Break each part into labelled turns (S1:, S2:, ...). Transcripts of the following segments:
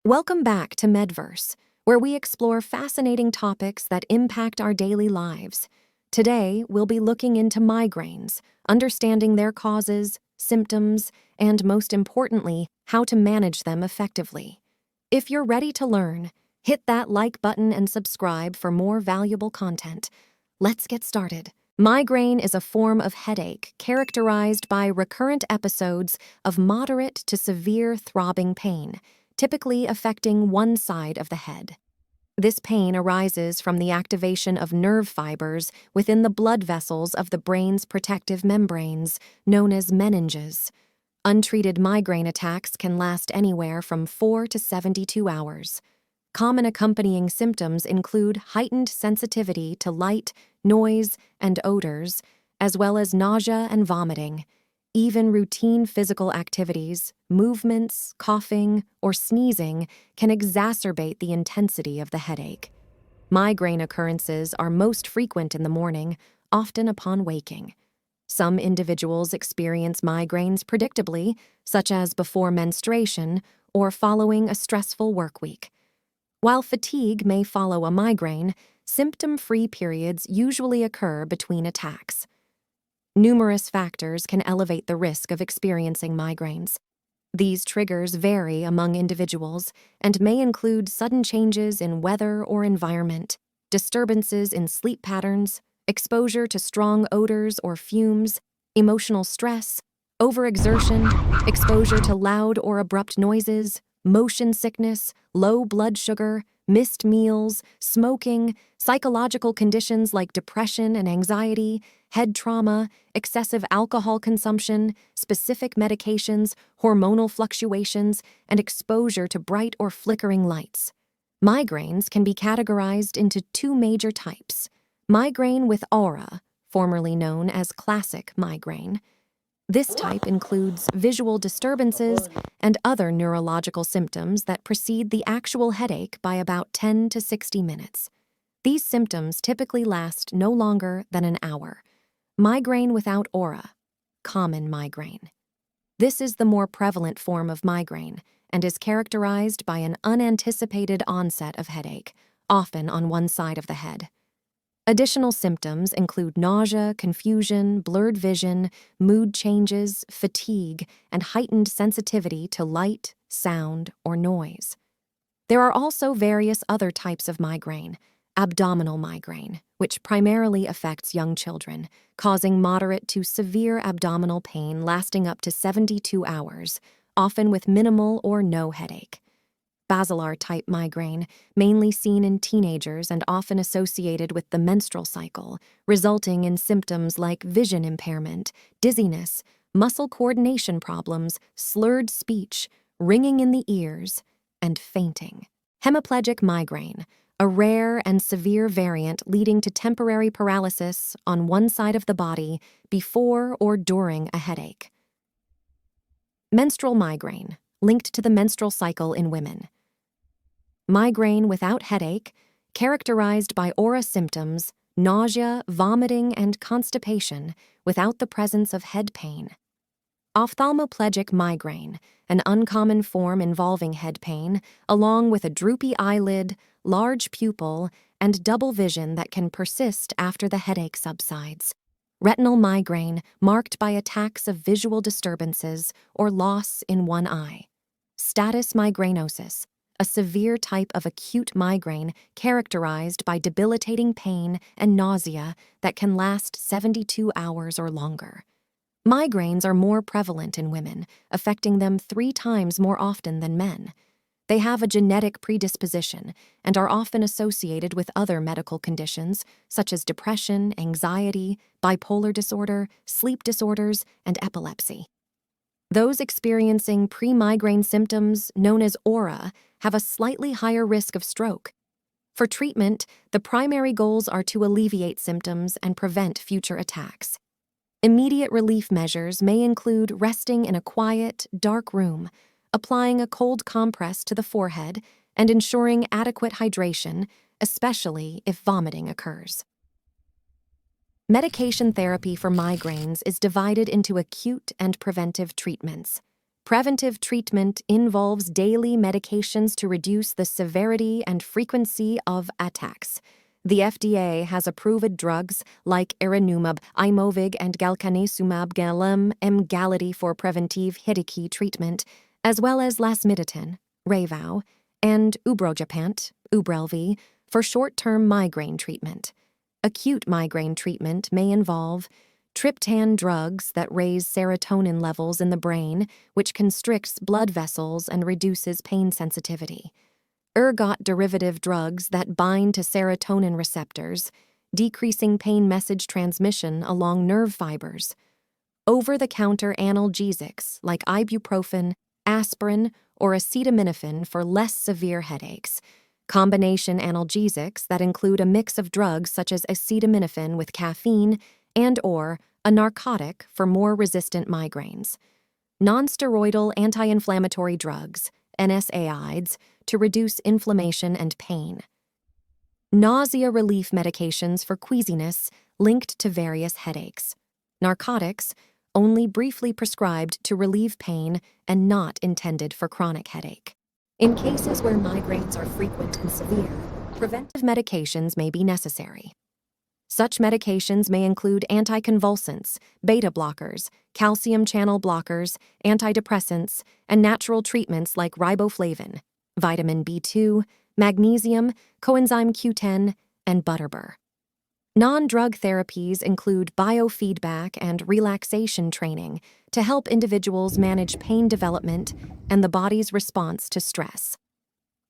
S1: Welcome back to Medverse, where we explore fascinating topics that impact our daily lives. Today, we'll be looking into migraines, understanding their causes, symptoms, and most importantly, how to manage them effectively. If you're ready to learn, hit that like button and subscribe for more valuable content. Let's get started. Migraine is a form of headache characterized by recurrent episodes of moderate to severe throbbing pain, typically affecting one side of the head. This pain arises from the activation of nerve fibers within the blood vessels of the brain's protective membranes, known as meninges. Untreated migraine attacks can last anywhere from 4 to 72 hours. Common accompanying symptoms include heightened sensitivity to light, noise, and odors, as well as nausea and vomiting. Even routine physical activities, movements, coughing, or sneezing can exacerbate the intensity of the headache. Migraine occurrences are most frequent in the morning, often upon waking. Some individuals experience migraines predictably, such as before menstruation or following a stressful work week. While fatigue may follow a migraine, symptom-free periods usually occur between attacks. Numerous factors can elevate the risk of experiencing migraines. These triggers vary among individuals and may include sudden changes in weather or environment, disturbances in sleep patterns, exposure to strong odors or fumes, emotional stress, overexertion, exposure to loud or abrupt noises, motion sickness, low blood sugar, missed meals, smoking, psychological conditions like depression and anxiety, head trauma, excessive alcohol consumption, specific medications, hormonal fluctuations, and exposure to bright or flickering lights. Migraines can be categorized into two major types: migraine with aura, formerly known as classic migraine. This type includes visual disturbances and other neurological symptoms that precede the actual headache by about 10 to 60 minutes. These symptoms typically last no longer than an hour. Migraine without aura, common migraine. This is the more prevalent form of migraine and is characterized by an unanticipated onset of headache, often on one side of the head. Additional symptoms include nausea, confusion, blurred vision, mood changes, fatigue, and heightened sensitivity to light, sound, or noise. There are also various other types of migraine: abdominal migraine, which primarily affects young children, causing moderate to severe abdominal pain lasting up to 72 hours, often with minimal or no headache. Basilar-type migraine, mainly seen in teenagers and often associated with the menstrual cycle, resulting in symptoms like vision impairment, dizziness, muscle coordination problems, slurred speech, ringing in the ears, and fainting. Hemiplegic migraine, a rare and severe variant leading to temporary paralysis on one side of the body before or during a headache. Menstrual migraine, linked to the menstrual cycle in women. Migraine without headache, characterized by aura symptoms, nausea, vomiting, and constipation without the presence of head pain. Ophthalmoplegic migraine, an uncommon form involving head pain, along with a droopy eyelid, large pupil, and double vision that can persist after the headache subsides. Retinal migraine, marked by attacks of visual disturbances or loss in one eye. Status migrainosus, a severe type of acute migraine characterized by debilitating pain and nausea that can last 72 hours or longer. Migraines are more prevalent in women, affecting them 3 times more often than men. They have a genetic predisposition and are often associated with other medical conditions such as depression, anxiety, bipolar disorder, sleep disorders, and epilepsy. Those experiencing pre-migraine symptoms, known as aura, have a slightly higher risk of stroke. For treatment, the primary goals are to alleviate symptoms and prevent future attacks. Immediate relief measures may include resting in a quiet, dark room, applying a cold compress to the forehead, and ensuring adequate hydration, especially if vomiting occurs. Medication therapy for migraines is divided into acute and preventive treatments. Preventive treatment involves daily medications to reduce the severity and frequency of attacks. The FDA has approved drugs like erinumab, imovig, and galcanezumab galem emgality for preventive headache treatment, as well as lasmiditan, Rayvow, and ubrogepant, Ubrelvy, for short-term migraine treatment. Acute migraine treatment may involve triptan drugs that raise serotonin levels in the brain, which constricts blood vessels and reduces pain sensitivity. Ergot derivative drugs that bind to serotonin receptors, decreasing pain message transmission along nerve fibers. Over-the-counter analgesics like ibuprofen, aspirin, or acetaminophen for less severe headaches. Combination analgesics that include a mix of drugs such as acetaminophen with caffeine and/or a narcotic for more resistant migraines. Nonsteroidal anti-inflammatory drugs, NSAIDs, to reduce inflammation and pain. Nausea relief medications for queasiness linked to various headaches. Narcotics, only briefly prescribed to relieve pain and not intended for chronic headache. In cases where migraines are frequent and severe, preventive medications may be necessary. Such medications may include anticonvulsants, beta blockers, calcium channel blockers, antidepressants, and natural treatments like riboflavin, vitamin B2, magnesium, coenzyme Q10, and butterbur. Non-drug therapies include biofeedback and relaxation training to help individuals manage pain development and the body's response to stress.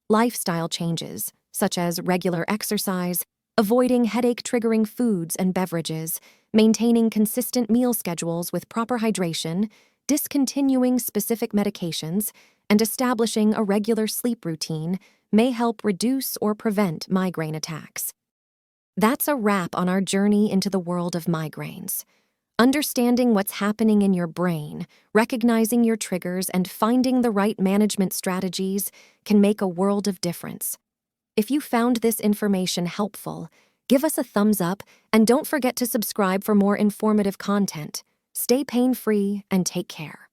S1: Lifestyle changes, such as regular exercise, avoiding headache-triggering foods and beverages, maintaining consistent meal schedules with proper hydration, discontinuing specific medications, and establishing a regular sleep routine may help reduce or prevent migraine attacks. That's a wrap on our journey into the world of migraines. Understanding what's happening in your brain, recognizing your triggers, and finding the right management strategies can make a world of difference. If you found this information helpful, give us a thumbs up and don't forget to subscribe for more informative content. Stay pain-free and take care.